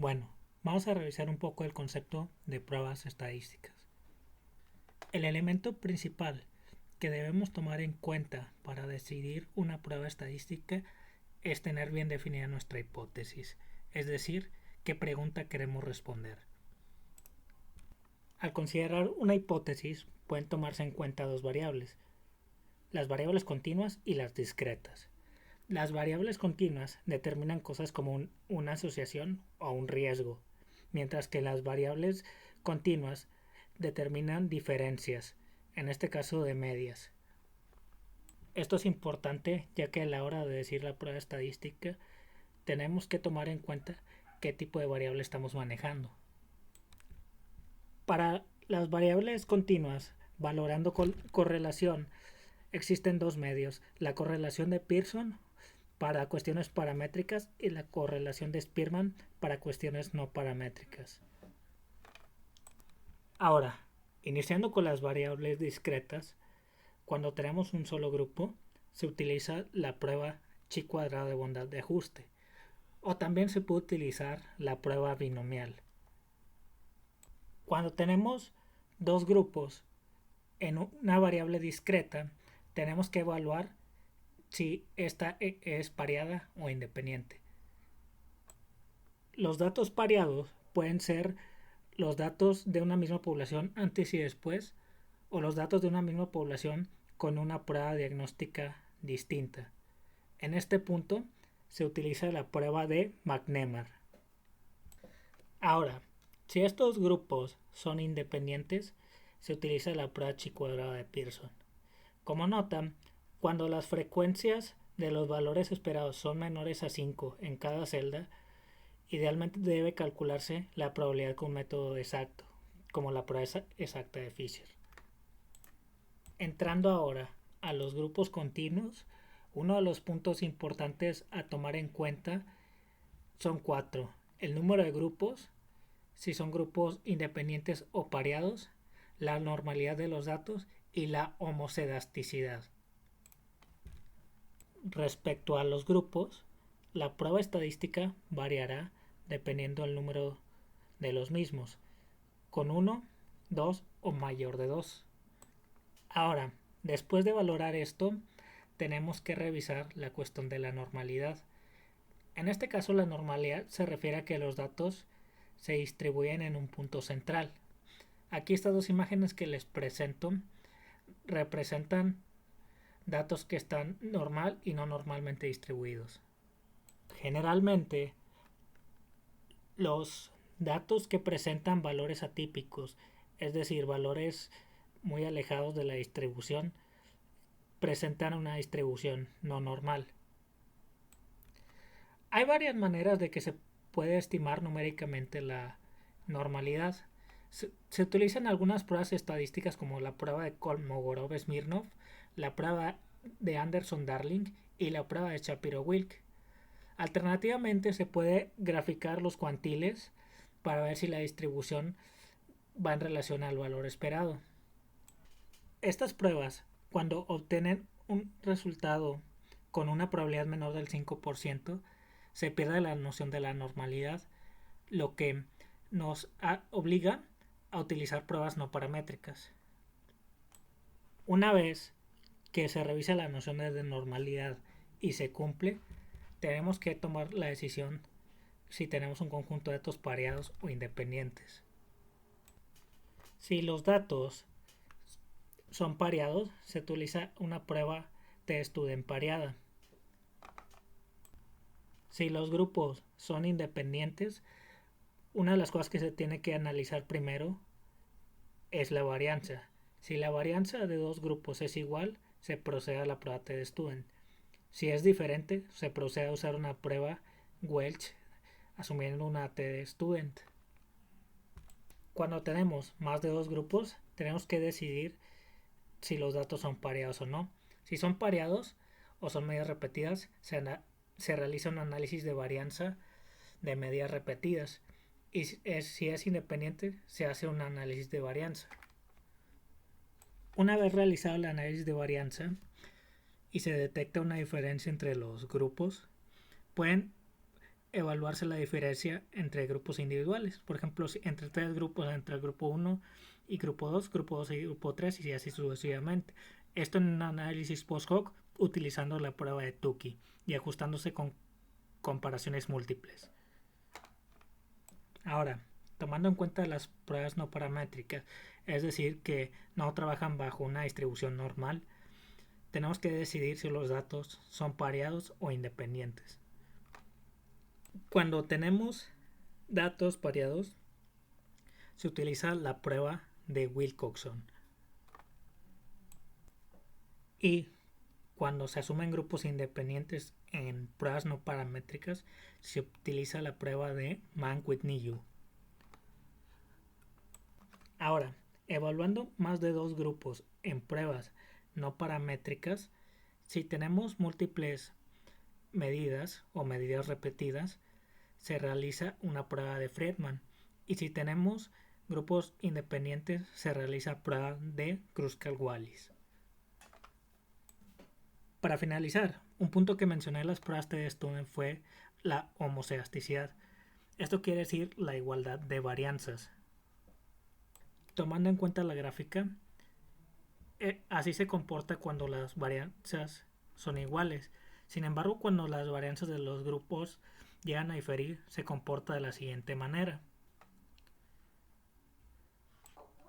Bueno, vamos a revisar un poco el concepto de pruebas estadísticas. El elemento principal que debemos tomar en cuenta para decidir una prueba estadística es tener bien definida nuestra hipótesis, es decir, qué pregunta queremos responder. Al considerar una hipótesis, pueden tomarse en cuenta dos variables, las variables continuas y las discretas. Las variables continuas determinan cosas como una asociación o un riesgo, mientras que las variables continuas determinan diferencias, en este caso de medias. Esto es importante ya que a la hora de decir la prueba estadística tenemos que tomar en cuenta qué tipo de variable estamos manejando. Para las variables continuas, valorando correlación, existen dos medios, la correlación de Pearson para cuestiones paramétricas y la correlación de Spearman para cuestiones no paramétricas. Ahora, iniciando con las variables discretas, cuando tenemos un solo grupo, se utiliza la prueba chi cuadrado de bondad de ajuste, o también se puede utilizar la prueba binomial. Cuando tenemos dos grupos en una variable discreta, tenemos que evaluar si esta es pareada o independiente. Los datos pareados pueden ser los datos de una misma población antes y después, o los datos de una misma población con una prueba diagnóstica distinta. En este punto se utiliza la prueba de McNemar. Ahora, si estos grupos son independientes, se utiliza la prueba chi cuadrada de Pearson. Como notan, cuando las frecuencias de los valores esperados son menores a 5 en cada celda, idealmente debe calcularse la probabilidad con un método exacto, como la prueba exacta de Fisher. Entrando ahora a los grupos continuos, uno de los puntos importantes a tomar en cuenta son cuatro: el número de grupos, si son grupos independientes o pareados, la normalidad de los datos y la homocedasticidad. Respecto a los grupos, la prueba estadística variará dependiendo del número de los mismos, con 1, 2 o mayor de 2. Ahora, después de valorar esto, tenemos que revisar la cuestión de la normalidad. En este caso, la normalidad se refiere a que los datos se distribuyen en un punto central. Aquí estas dos imágenes que les presento representan datos que están normal y no normalmente distribuidos. Generalmente, los datos que presentan valores atípicos, es decir, valores muy alejados de la distribución, presentan una distribución no normal. Hay varias maneras de que se puede estimar numéricamente la normalidad. Se utilizan algunas pruebas estadísticas como la prueba de Kolmogorov-Smirnov, la prueba de Anderson-Darling y la prueba de Shapiro-Wilk. Alternativamente se puede graficar los cuantiles para ver si la distribución va en relación al valor esperado. Estas pruebas, cuando obtienen un resultado con una probabilidad menor del 5%, se pierde la noción de la normalidad, lo que nos obliga a utilizar pruebas no paramétricas. Una vez que se revisa la noción de normalidad y se cumple, tenemos que tomar la decisión si tenemos un conjunto de datos pareados o independientes. Si los datos son pareados, se utiliza una prueba de Student pareada. Si los grupos son independientes, una de las cosas que se tiene que analizar primero es la varianza. Si la varianza de dos grupos es igual, se procede a la prueba de Student. Si es diferente, se procede a usar una prueba Welch asumiendo una T de Student. Cuando tenemos más de dos grupos, tenemos que decidir si los datos son pareados o no. Si son pareados o son medias repetidas, se realiza un análisis de varianza de medias repetidas. Y si es independiente, se hace un análisis de varianza. Una vez realizado el análisis de varianza y se detecta una diferencia entre los grupos, pueden evaluarse la diferencia entre grupos individuales. Por ejemplo, entre tres grupos, entre el grupo 1 y grupo 2 y grupo 3 y así sucesivamente. Esto en un análisis post-hoc utilizando la prueba de Tukey y ajustándose con comparaciones múltiples. Ahora, tomando en cuenta las pruebas no paramétricas, es decir, que no trabajan bajo una distribución normal, tenemos que decidir si los datos son pareados o independientes. Cuando tenemos datos pareados, se utiliza la prueba de Wilcoxon. Y cuando se asumen grupos independientes en pruebas no paramétricas, se utiliza la prueba de Mann-Whitney-U. Ahora, evaluando más de dos grupos en pruebas no paramétricas, si tenemos múltiples medidas o medidas repetidas, se realiza una prueba de Friedman. Y si tenemos grupos independientes, se realiza prueba de Kruskal-Wallis. Para finalizar, un punto que mencioné en las pruebas de Stone fue la homoceasticidad. Esto quiere decir la igualdad de varianzas. Tomando en cuenta la gráfica, así se comporta cuando las varianzas son iguales. Sin embargo, cuando las varianzas de los grupos llegan a diferir, se comporta de la siguiente manera.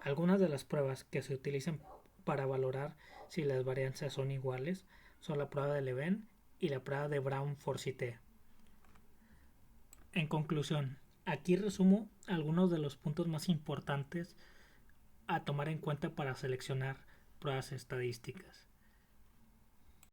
Algunas de las pruebas que se utilizan para valorar si las varianzas son iguales son la prueba de Leven y la prueba de Brown-Forsythe. En conclusión, aquí resumo algunos de los puntos más importantes a tomar en cuenta para seleccionar pruebas estadísticas.